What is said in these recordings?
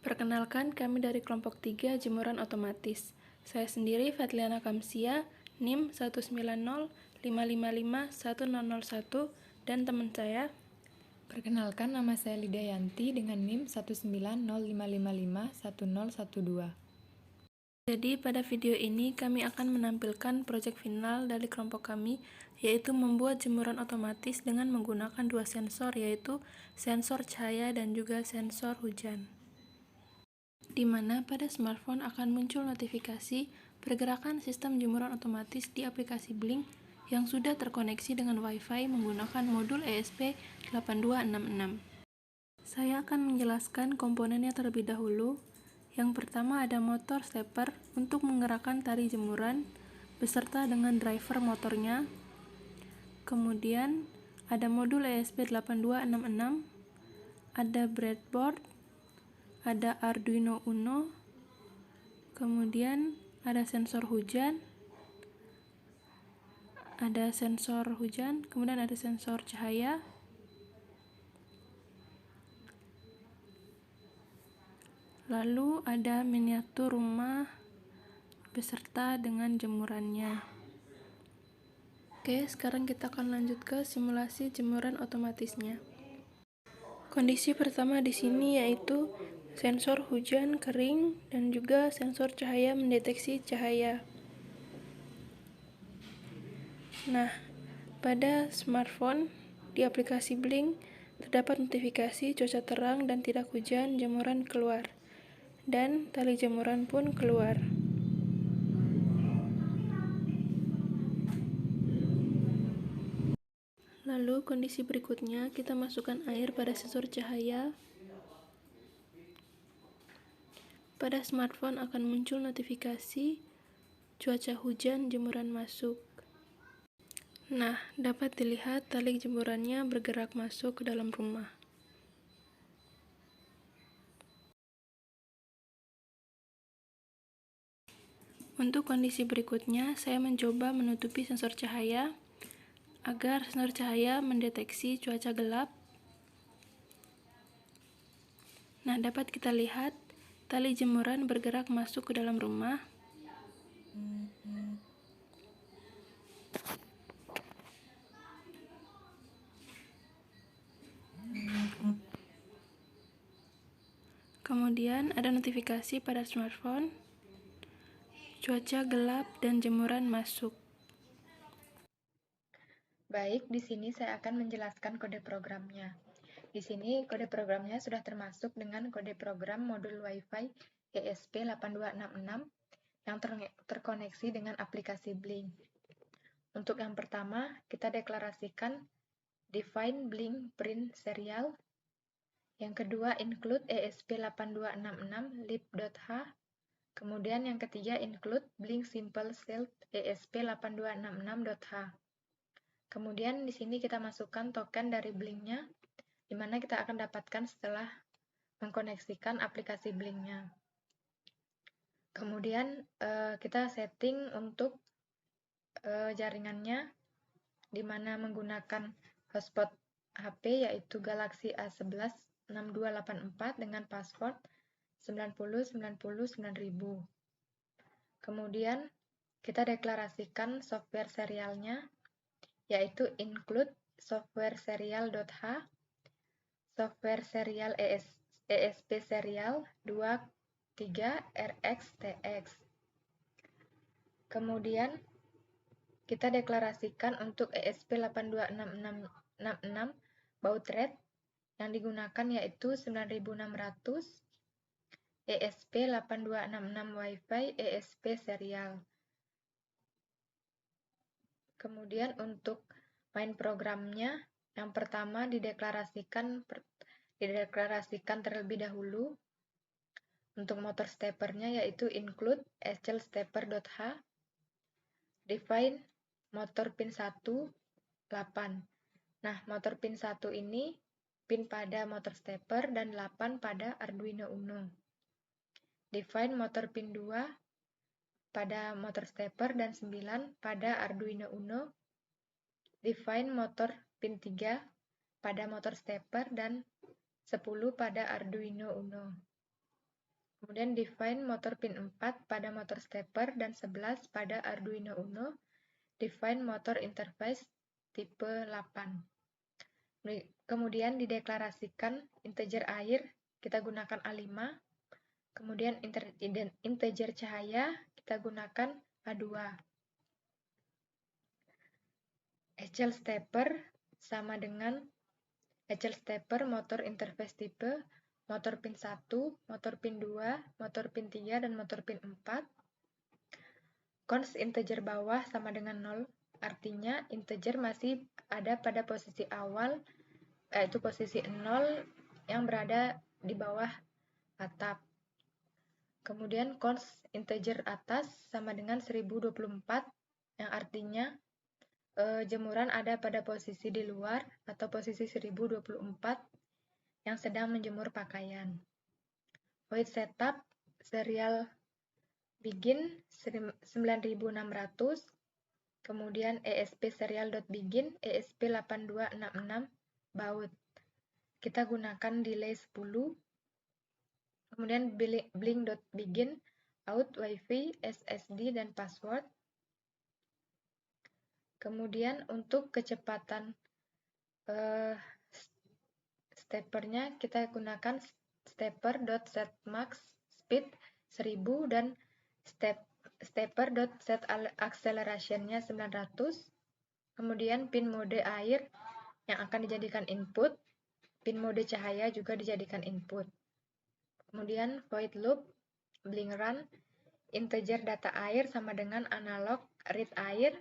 Perkenalkan, kami dari kelompok 3 Jemuran Otomatis. Saya sendiri Fatliana Kamsia, NIM 190555101, dan teman saya. Perkenalkan, nama saya Lidayanti dengan NIM 19055551012. Jadi pada video ini kami akan menampilkan proyek final dari kelompok kami, yaitu membuat jemuran otomatis dengan menggunakan dua sensor, yaitu sensor cahaya dan juga sensor hujan. Di mana pada smartphone akan muncul notifikasi pergerakan sistem jemuran otomatis di aplikasi Blink yang sudah terkoneksi dengan Wi-Fi menggunakan modul ESP8266. Saya akan menjelaskan komponennya terlebih dahulu. Yang pertama ada motor stepper untuk menggerakkan tali jemuran beserta dengan driver motornya. Kemudian ada modul ESP8266, ada breadboard, ada Arduino Uno, kemudian ada sensor hujan, kemudian ada sensor cahaya, lalu ada miniatur rumah beserta dengan jemurannya. Oke, sekarang kita akan lanjut ke simulasi jemuran otomatisnya. Kondisi pertama di sini yaitu sensor hujan kering dan juga sensor cahaya mendeteksi cahaya. Nah, pada smartphone di aplikasi Blink terdapat notifikasi cuaca terang dan tidak hujan, jemuran keluar, dan tali jemuran pun keluar. Lalu kondisi berikutnya, kita masukkan air pada sensor cahaya. Pada smartphone akan muncul notifikasi cuaca hujan, jemuran masuk. Nah, dapat dilihat tali jemurannya bergerak masuk ke dalam rumah. Untuk kondisi berikutnya, saya mencoba menutupi sensor cahaya agar sensor cahaya mendeteksi cuaca gelap. Nah, dapat kita lihat tali jemuran bergerak masuk ke dalam rumah. Kemudian ada notifikasi pada smartphone, cuaca gelap dan jemuran masuk. Baik, di sini saya akan menjelaskan kode programnya. Di sini kode programnya sudah termasuk dengan kode program modul Wi-Fi ESP8266 yang terkoneksi dengan aplikasi Blink. Untuk yang pertama, kita deklarasikan define Blink print serial. Yang kedua, include ESP8266 lib.h. Kemudian yang ketiga, include Blink simple cell ESP8266.h. Kemudian di sini kita masukkan token dari Blink-nya, di mana kita akan dapatkan setelah mengkoneksikan aplikasi Blink-nya. Kemudian kita setting untuk jaringannya, di mana menggunakan hotspot HP yaitu Galaxy A11 6284 dengan password 90909000. Kemudian kita deklarasikan software serialnya, yaitu include software serial.h, software serial ESP serial 23RXTX. Kemudian kita deklarasikan untuk ESP8266 baud rate yang digunakan yaitu 9600, ESP8266 Wi-Fi ESP serial. Kemudian untuk main programnya, yang pertama dideklarasikan terlebih dahulu. Untuk motor steppernya yaitu include stepper.h, define motor pin 1 8. Nah, motor pin 1 ini pin pada motor stepper dan 8 pada Arduino Uno. Define motor pin 2 pada motor stepper dan 9 pada Arduino Uno. Define motor pin 3 pada motor stepper dan 10 pada Arduino Uno. Kemudian define motor pin 4 pada motor stepper dan 11 pada Arduino Uno. Define motor interface tipe 8. Kemudian dideklarasikan integer air, kita gunakan A5. Kemudian integer cahaya, kita gunakan A2. HL stepper sama dengan HL stepper motor interface tipe, motor pin 1, motor pin 2, motor pin 3, dan motor pin 4. Const integer bawah sama dengan 0, artinya integer masih ada pada posisi awal, yaitu posisi 0 yang berada di bawah atap. Kemudian const integer atas sama dengan 1024, yang artinya jemuran ada pada posisi di luar atau posisi 1024 yang sedang menjemur pakaian. Void setup serial begin 9600, kemudian ESP serial.begin ESP8266 baud. Kita gunakan delay 10, kemudian blink.begin out wifi SSD dan password. Kemudian untuk kecepatan steppernya kita gunakan stepper.setMax speed 1000 dan stepper.setAccelerationnya 900. Kemudian pin mode air yang akan dijadikan input, pin mode cahaya juga dijadikan input. Kemudian void loop, blink run, integer data air sama dengan analog read air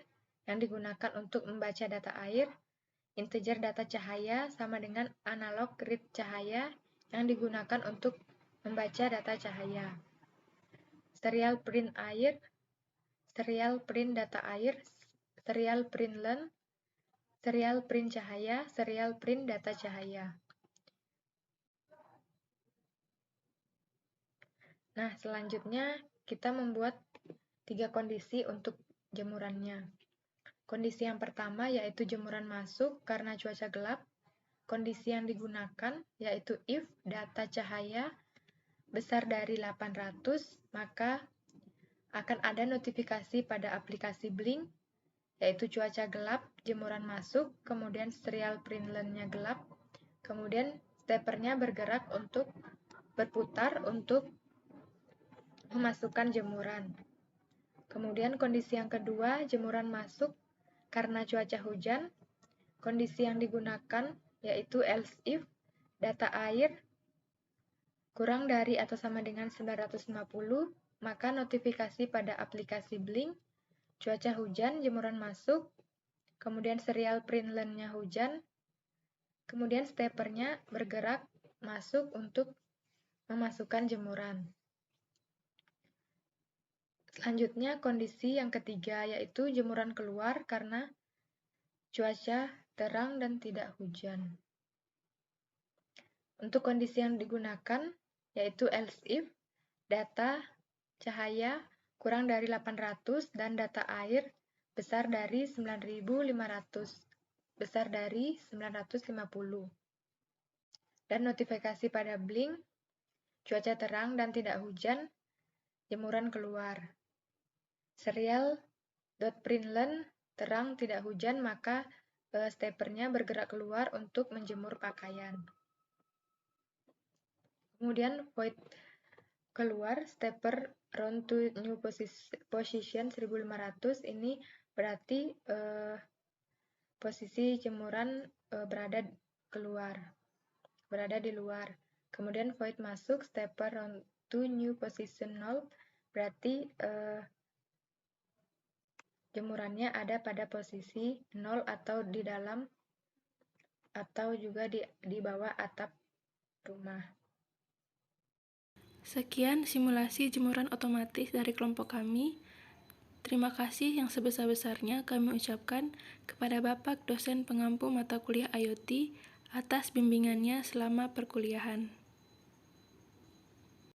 yang digunakan untuk membaca data air, integer data cahaya sama dengan analog read cahaya yang digunakan untuk membaca data cahaya. Serial print air, serial print data air, serial print len, serial print cahaya, serial print data cahaya. Nah, selanjutnya kita membuat 3 kondisi untuk jemurannya. Kondisi yang pertama yaitu jemuran masuk karena cuaca gelap. Kondisi yang digunakan yaitu if data cahaya besar dari 800, maka akan ada notifikasi pada aplikasi Blink, yaitu cuaca gelap, jemuran masuk, kemudian serial print len-nya gelap, kemudian steppernya bergerak untuk berputar untuk memasukkan jemuran. Kemudian kondisi yang kedua, jemuran masuk karena cuaca hujan. Kondisi yang digunakan yaitu else if data air kurang dari atau sama dengan 950, maka notifikasi pada aplikasi Blink, cuaca hujan, jemuran masuk, kemudian serial print len-nya hujan, kemudian steppernya bergerak masuk untuk memasukkan jemuran. Selanjutnya kondisi yang ketiga yaitu jemuran keluar karena cuaca terang dan tidak hujan. Untuk kondisi yang digunakan yaitu else if data cahaya kurang dari 800 dan data air besar dari 9500, besar dari 950. Dan notifikasi pada Blink, cuaca terang dan tidak hujan, jemuran keluar. Serial.println terang tidak hujan, maka steppernya bergerak keluar untuk menjemur pakaian. Kemudian void keluar, stepper round to new position 1500, ini berarti posisi jemuran berada di luar. Kemudian void masuk, stepper round to new position 0, berarti jemurannya ada pada posisi 0 atau di dalam atau juga di bawah atap rumah. Sekian simulasi jemuran otomatis dari kelompok kami. Terima kasih yang sebesar-besarnya kami ucapkan kepada Bapak dosen pengampu mata kuliah IoT atas bimbingannya selama perkuliahan.